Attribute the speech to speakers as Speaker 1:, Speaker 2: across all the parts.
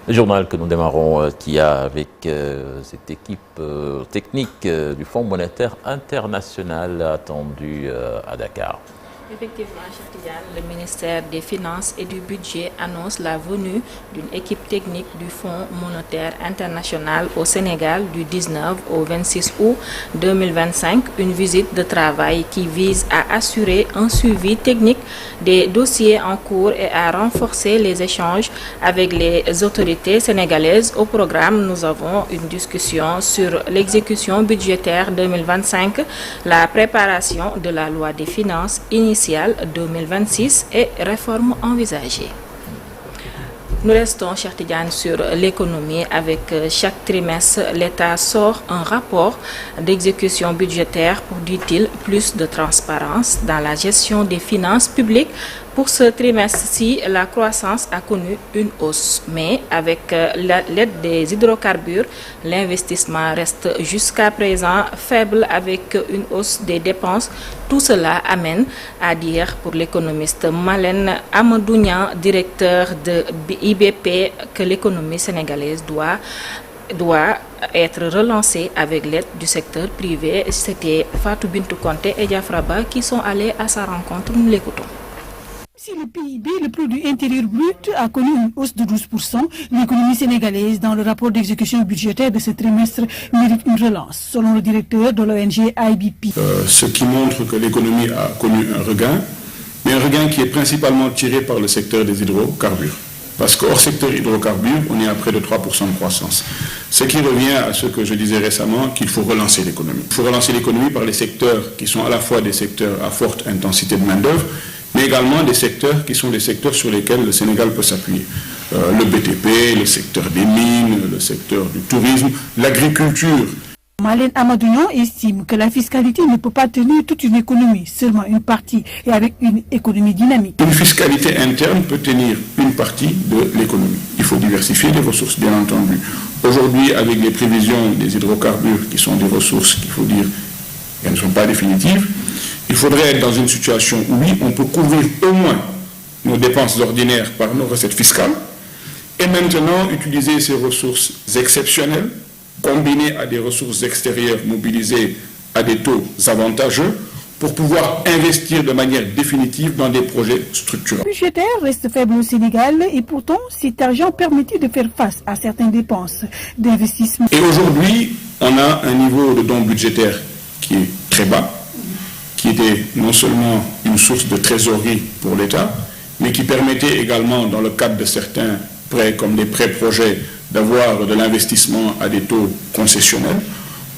Speaker 1: Le journal que nous démarrons qui a avec cette équipe technique du Fonds monétaire international attendu à Dakar.
Speaker 2: Effectivement, Cheikh Tidiane, le ministère des Finances et du Budget annonce la venue d'une équipe technique du Fonds monétaire international au Sénégal du 19 au 26 août 2025, une visite de travail qui vise à assurer un suivi technique des dossiers en cours et à renforcer les échanges avec les autorités sénégalaises. Au programme, nous avons une discussion sur l'exécution budgétaire 2025, la préparation de la loi des finances initiale 2026 et réformes envisagées. Nous restons, Cheikh Tidiane, sur l'économie. Avec chaque trimestre, l'État sort un rapport d'exécution budgétaire pour, dit-il, plus de transparence dans la gestion des finances publiques. Pour ce trimestre-ci, la croissance a connu une hausse, mais avec l'aide des hydrocarbures, l'investissement reste jusqu'à présent faible avec une hausse des dépenses. Tout cela amène à dire pour l'économiste Malène Amadounian, directeur de IBP, que l'économie sénégalaise doit être relancée avec l'aide du secteur privé. C'était Fatou Bintou Konté et Diafraba qui sont allés à sa rencontre. Nous l'écoutons.
Speaker 3: Si le PIB, le produit intérieur brut, a connu une hausse de 12%, l'économie sénégalaise, dans le rapport d'exécution budgétaire de ce trimestre, mérite une relance, selon le directeur de l'ONG IBP.
Speaker 4: Ce qui montre que l'économie a connu un regain, mais un regain qui est principalement tiré par le secteur des hydrocarbures. Parce qu'hors secteur hydrocarbures, on est à près de 3% de croissance. Ce qui revient à ce que je disais récemment, qu'il faut relancer l'économie. Il faut relancer l'économie par les secteurs qui sont à la fois des secteurs à forte intensité de main-d'œuvre, mais également des secteurs qui sont des secteurs sur lesquels le Sénégal peut s'appuyer. Le BTP, le secteur des mines, le secteur du tourisme, l'agriculture.
Speaker 3: Malène Amadounian estime que la fiscalité ne peut pas tenir toute une économie, seulement une partie, et avec une économie dynamique.
Speaker 4: Une fiscalité interne peut tenir une partie de l'économie. Il faut diversifier les ressources, bien entendu. Aujourd'hui, avec les prévisions des hydrocarbures, qui sont des ressources qu'il faut dire qu'elles ne sont pas définitives, il faudrait être dans une situation où, oui, on peut couvrir au moins nos dépenses ordinaires par nos recettes fiscales et maintenant utiliser ces ressources exceptionnelles combinées à des ressources extérieures mobilisées à des taux avantageux pour pouvoir investir de manière définitive dans des projets structurants.
Speaker 3: Le budgétaire reste faible au Sénégal et pourtant cet argent permettait de faire face à certaines dépenses d'investissement.
Speaker 4: Et aujourd'hui, on a un niveau de dons budgétaires qui est très bas, qui était non seulement une source de trésorerie pour l'État, mais qui permettait également, dans le cadre de certains prêts, comme des prêts-projets, d'avoir de l'investissement à des taux concessionnels.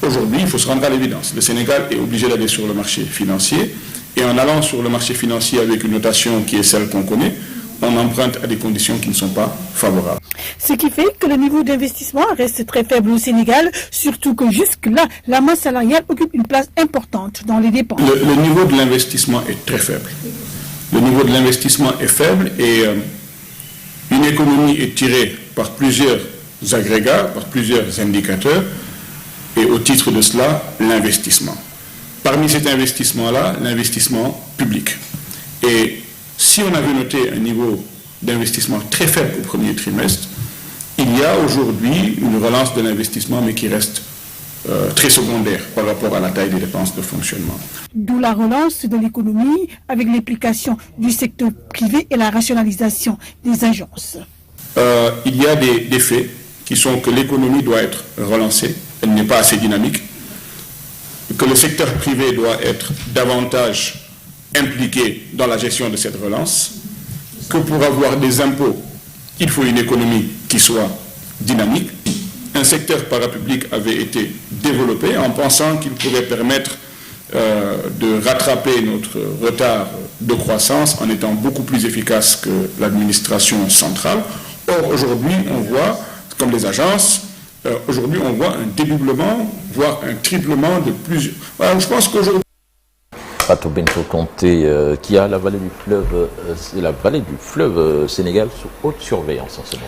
Speaker 4: Aujourd'hui, il faut se rendre à l'évidence. Le Sénégal est obligé d'aller sur le marché financier, et en allant sur le marché financier avec une notation qui est celle qu'on connaît, on emprunte à des conditions qui ne sont pas favorables.
Speaker 3: Ce qui fait que le niveau d'investissement reste très faible au Sénégal, surtout que jusque-là, la masse salariale occupe une place importante dans les dépenses.
Speaker 4: Le niveau de l'investissement est très faible. Le niveau de l'investissement est faible et une économie est tirée par plusieurs agrégats, par plusieurs indicateurs, et au titre de cela, l'investissement. Parmi cet investissement-là, l'investissement public. Et si on avait noté un niveau d'investissement très faible au premier trimestre, il y a aujourd'hui une relance de l'investissement, mais qui reste très secondaire par rapport à la taille des dépenses de fonctionnement.
Speaker 3: D'où la relance de l'économie avec l'implication du secteur privé et la rationalisation des agences.
Speaker 4: Il y a des faits qui sont que l'économie doit être relancée, elle n'est pas assez dynamique, que le secteur privé doit être davantage impliqué dans la gestion de cette relance, que pour avoir des impôts, il faut une économie qui soit dynamique. Un secteur parapublic avait été développé en pensant qu'il pourrait permettre de rattraper notre retard de croissance en étant beaucoup plus efficace que l'administration centrale. Or, aujourd'hui, on voit, comme les agences, aujourd'hui, on voit un dédoublement, voire un triplement de plusieurs. Alors, je pense qu'aujourd'hui,
Speaker 1: Fatou Bintou Conté, qui a la vallée du fleuve Sénégal sous haute surveillance en ce moment.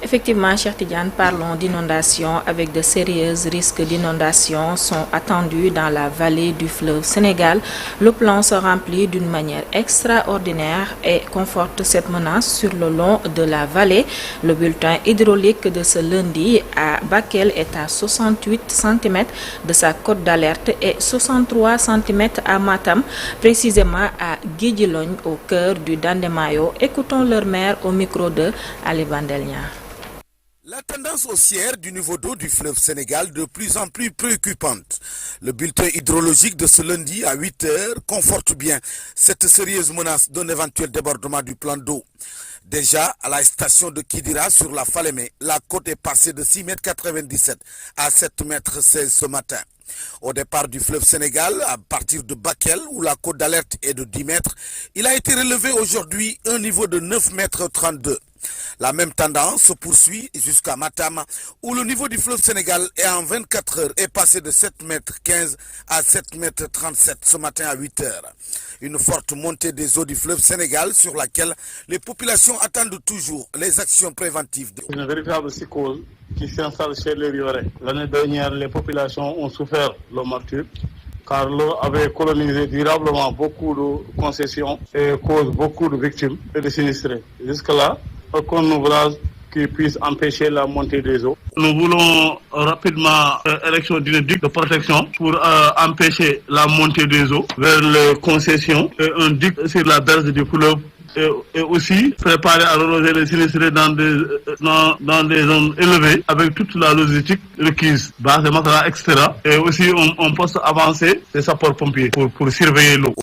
Speaker 2: Effectivement, Cheikh Tidiane, parlons d'inondations. Avec de sérieux risques d'inondation sont attendus dans la vallée du fleuve Sénégal. Le plan se remplit d'une manière extraordinaire et conforte cette menace sur le long de la vallée. Le bulletin hydraulique de ce lundi à Bakel est à 68 cm de sa cote d'alerte et 63 cm à Matam, précisément à Guidjilogne, au cœur du Dandemayo. Écoutons leur maire au micro de Ali Bandelnia.
Speaker 5: La tendance haussière du niveau d'eau du fleuve Sénégal de plus en plus préoccupante. Le bulletin hydrologique de ce lundi à 8 heures conforte bien cette sérieuse menace d'un éventuel débordement du plan d'eau. Déjà, à la station de Kidira sur la Falémé, la côte est passée de 6,97 m à 7,16 m ce matin. Au départ du fleuve Sénégal, à partir de Bakel, où la côte d'alerte est de 10 mètres, il a été relevé aujourd'hui un niveau de 9,32 m. La même tendance se poursuit jusqu'à Matam, où le niveau du fleuve Sénégal est en 24 heures est passé de 7,15 m à 7,37 m ce matin à 8 heures. Une forte montée des eaux du fleuve Sénégal sur laquelle les populations attendent toujours les actions préventives.
Speaker 6: Une véritable psychose qui s'installe chez les Rioré. L'année dernière, les populations ont souffert le martyre, car l'eau avait colonisé durablement beaucoup de concessions et cause beaucoup de victimes et de sinistrés. Jusque-là, aucun ouvrage qui puisse empêcher la montée des eaux. Nous voulons rapidement érection d'une digue de protection pour empêcher la montée des eaux vers les concessions et un digue sur la berge du fleuve et aussi préparer à reloger les sinistrés dans des zones élevées avec toute la logistique requise, base de matériel, etc. Et aussi on poste avancer les sapeurs-pompiers pour surveiller l'eau.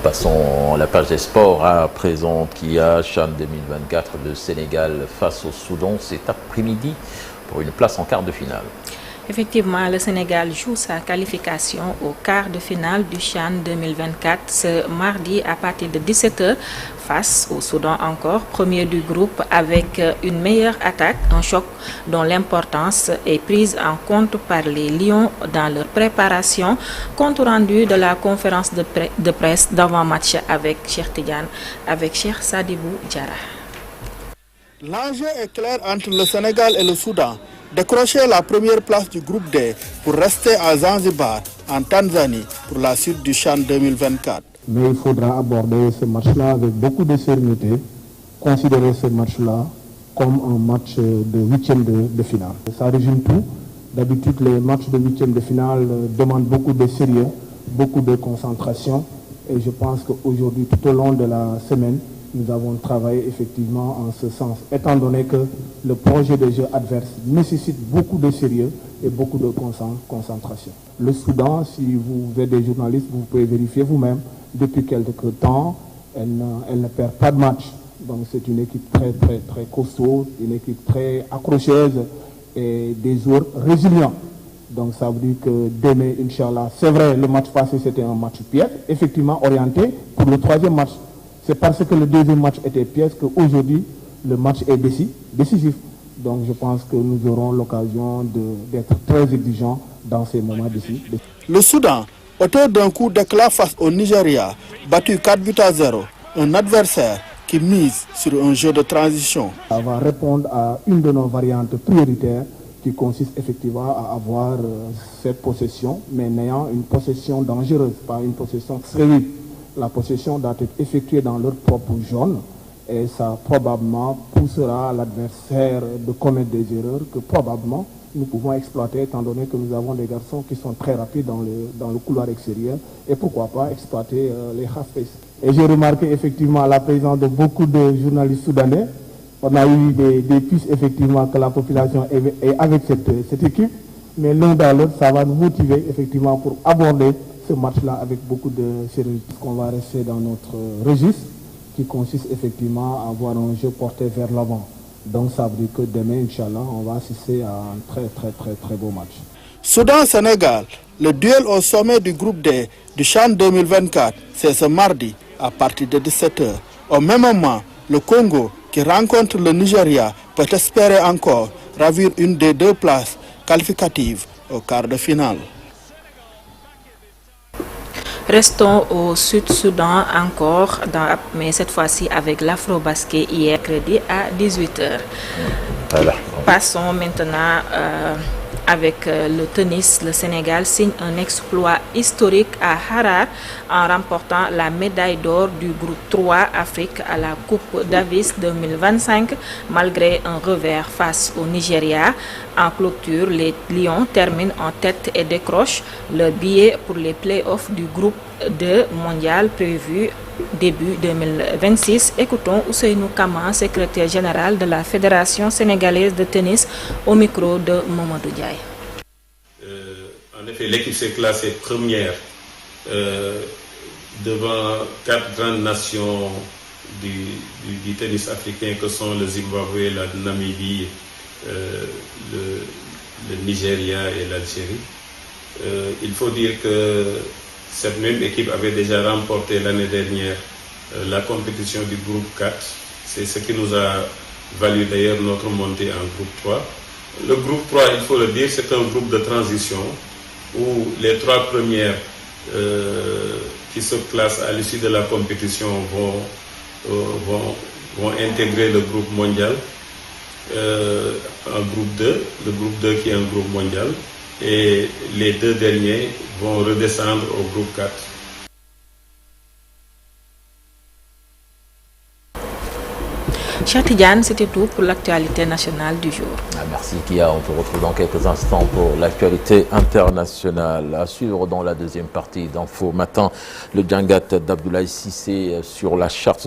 Speaker 1: Passons à la page des sports à présent qui a CHAN 2024 de Sénégal face au Soudan cet après-midi pour une place en quart de finale.
Speaker 2: Effectivement, le Sénégal joue sa qualification au quart de finale du CHAN 2024 ce mardi à partir de 17 h face au Soudan encore, premier du groupe avec une meilleure attaque, un choc dont l'importance est prise en compte par les Lions dans leur préparation. Compte rendu de la conférence de presse d'avant-match avec Cheikh Tidiane, avec Cheikh Sadibou Diarra.
Speaker 7: L'enjeu est clair entre le Sénégal et le Soudan. Décrocher la première place du groupe D pour rester à Zanzibar, en Tanzanie, pour la suite du CHAN 2024.
Speaker 8: Mais il faudra aborder ce match-là avec beaucoup de sérénité, considérer ce match-là comme un match de huitième de finale. Ça résume tout. D'habitude, les matchs de huitième de finale demandent beaucoup de sérieux, beaucoup de concentration. Et je pense qu'aujourd'hui, tout au long de la semaine, nous avons travaillé effectivement en ce sens, étant donné que le projet de jeu adverse nécessite beaucoup de sérieux et beaucoup de concentration. Le Soudan, si vous êtes des journalistes, vous pouvez vérifier vous-même, depuis quelque temps, elle ne perd pas de match. Donc c'est une équipe très costaud, une équipe très accrocheuse et des joueurs résilients. Donc ça veut dire que demain, Inch'Allah, c'est vrai, le match passé c'était un match piège, effectivement orienté pour le troisième match. C'est parce que le deuxième match était piège qu'aujourd'hui, le match est décisif. Donc je pense que nous aurons l'occasion d'être très exigeants dans ces moments décisifs.
Speaker 7: Le Soudan, auteur d'un coup d'éclat face au Nigeria, battu 4-0, un adversaire qui mise sur un jeu de transition.
Speaker 8: Ça va répondre à une de nos variantes prioritaires qui consiste effectivement à avoir cette possession, mais n'ayant une possession dangereuse, pas une possession stérile. La possession doit être effectuée dans leur propre zone et ça probablement poussera l'adversaire de commettre des erreurs que probablement nous pouvons exploiter étant donné que nous avons des garçons qui sont très rapides dans le couloir extérieur et pourquoi pas exploiter les half-space. Et j'ai remarqué effectivement la présence de beaucoup de journalistes soudanais. On a eu des pistes effectivement que la population est avec cette équipe, mais l'un dans l'autre ça va nous motiver effectivement pour aborder ce match-là avec beaucoup de sérénité. On va rester dans notre registre qui consiste effectivement à avoir un jeu porté vers l'avant. Donc ça veut dire que demain, Inch'Allah, on va assister à un très beau match.
Speaker 7: Soudan-Sénégal, le duel au sommet du groupe D du CHAN 2024, c'est ce mardi à partir de 17 h Au même moment, le Congo, qui rencontre le Nigeria, peut espérer encore ravir une des deux places qualificatives au quart de finale.
Speaker 2: Restons au Sud-Soudan encore, mais cette fois-ci avec l'Afro-Basket hier mercredi à 18h.
Speaker 1: Voilà.
Speaker 2: Passons maintenant avec le tennis. Le Sénégal signe un exploit historique à Harar en remportant la médaille d'or du groupe 3 Afrique à la Coupe Davis 2025. Malgré un revers face au Nigeria, en clôture, les Lions terminent en tête et décrochent le billet pour les playoffs du groupe 2 mondial prévu début 2026. Écoutons Ousseynou Kama, secrétaire général de la Fédération sénégalaise de tennis, au micro de Mamadou Ndiaye.
Speaker 9: En effet, l'équipe s'est classée première devant 4 grandes nations du tennis africain que sont le Zimbabwe, la Namibie, le Nigeria et l'Algérie. Il faut dire que cette même équipe avait déjà remporté l'année dernière la compétition du groupe 4. C'est ce qui nous a valu d'ailleurs notre montée en groupe 3. Le groupe 3, il faut le dire, c'est un groupe de transition où les 3 premières qui se classent à l'issue de la compétition vont intégrer le groupe mondial, un groupe 2, le groupe 2 qui est un groupe mondial, et les 2 derniers vont redescendre au groupe 4.
Speaker 2: Chatidiane, c'était tout pour l'actualité nationale du jour.
Speaker 1: Merci Kia, on se retrouve dans quelques instants pour l'actualité internationale. À suivre dans la deuxième partie d'Info Matin, le Djangat d'Abdoulaye Cissé sur la charte